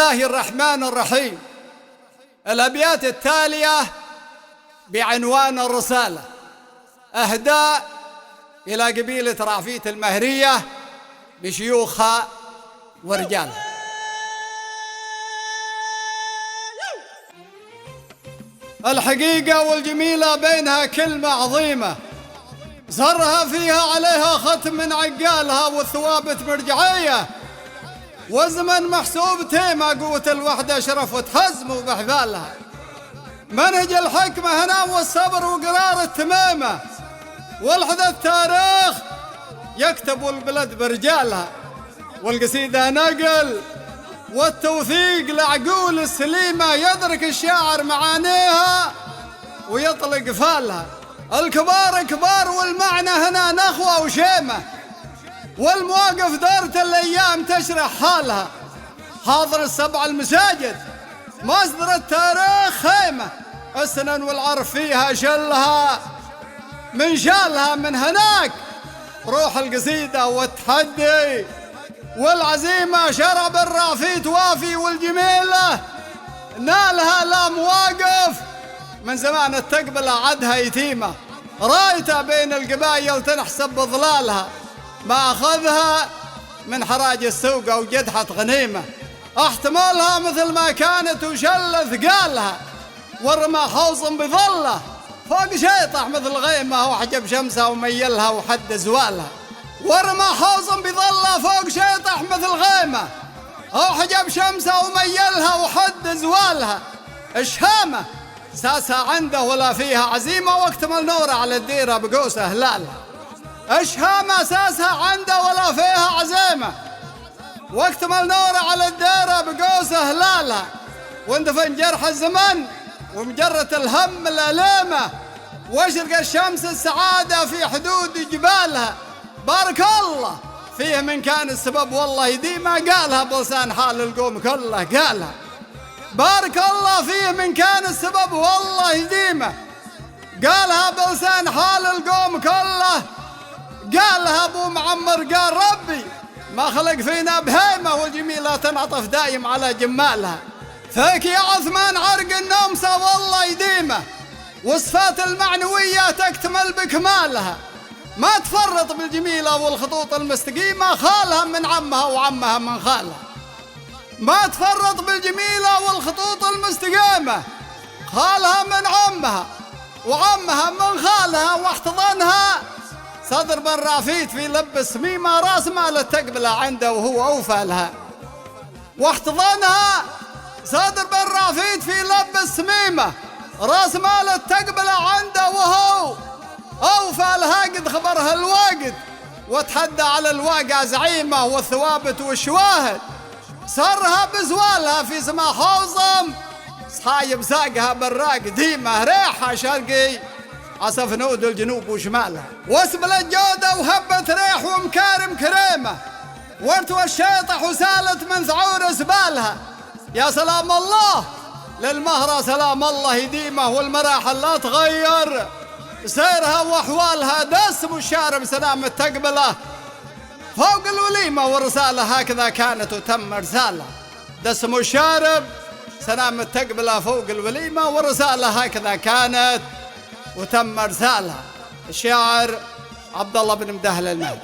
الله الرحمن الرحيم. الأبيات التالية بعنوان الرسالة، أهداء إلى قبيلة رعفيت المهرية بشيوخها ورجالها. الحقيقة والجميلة بينها كلمة عظيمة، زرها فيها عليها ختم من عقالها، والثوابت مرجعية، وزمن محسوب تيمة، قوة الوحدة شرف وتهزم بحبالها. منهج الحكمة هنا والصبر وقرار التمامة، والحدث تاريخ يكتب البلد برجالها. والقصيدة نقل والتوثيق لعقول السليمة، يدرك الشاعر معانيها ويطلق فالها. الكبار كبار والمعنى هنا نخوة وشيمة، والمواقف دارت الأيام تشرح حالها. حاضر السبع المساجد مصدر التاريخ خيمة، السنن والعرف فيها شلها من شالها. من هناك روح القصيدة والتحدي والعزيمة، شرب الرعفيت وافي والجميلة نالها لا مواقف. من زمان التقبل عدها يتيمة، رايتها بين القبايل تنحسب بظلالها، ما أخذها من حراج السوق أو جدحة غنيمة. احتمالها مثل ما كانت وشل ثقالها، ورمى حوص بظله فوق شيطح مثل غيمة، وحجب شمسها وميلها وحد زوالها. ورمى حوص بظله فوق شيطح مثل غيمة، وحجب شمسها وميلها وحد زوالها. الشهامة ساسها عنده ولا فيها عزيمة، واكتمل نوره على الديرة بقوسه هلالها. الشهامة اساسها عنده ولا فيها عزيمة، واكتمل نوره على الديرة بقوسه هلالها. واندفن جرح الزمن ومجرة الهم الأليمة، واشرق الشمس السعادة في حدود جبالها. بارك الله فيه من كان السبب والله يديمه، قالها بلسان حال القوم كله قالها. بارك الله فيه من كان السبب والله يديمه، قالها بلسان حال القوم كله قالها. ابو معمر قال ربي ما خلق فينا بهيمة، والجميلة تنعطف دايم على جمالها. فيك يا عثمان عرق النومسة والله يديمه، والصفات المعنوية تكتمل بكمالها. ما تفرط بالجميلة والخطوط المستقيمة، خالها من عمها وعمها من خالها. ما تفرط بالجميلة والخطوط المستقيمة، خالها من عمها وعمها من خالها. واحتضنها صدر بن رعفيت في لبس ميمة، راس مال التقبلة عنده وهو أوفى لها. واحتضنها صدر بن رعفيت في لبس ميمة، راس مال التقبلة عنده وهو أوفى لها. قد خبرها الواقد وتحدى على الواقع زعيمة، والثوابت والشواهد سرها بزوالها. في سما حوصم صحايب ساقها براق ديمة، ريحها شرقي عصف نود الجنوب وشمالها. واسبل الجودة وهبت ريح ومكارم كريمة، وارتوى الشيطح وسالت من ثعور زبالها. يا سلام الله للمهرة سلام الله يديمه، والمراحل لا تغير سيرها واحوالها. دسم الشارب سلام التقبله فوق الوليمة، والرسالة هكذا كانت وتم رسالة. دسم الشارب سلام التقبله فوق الوليمة، والرسالة هكذا كانت وتم رسالة. الشاعر عبد الله بن مدهل المهدي.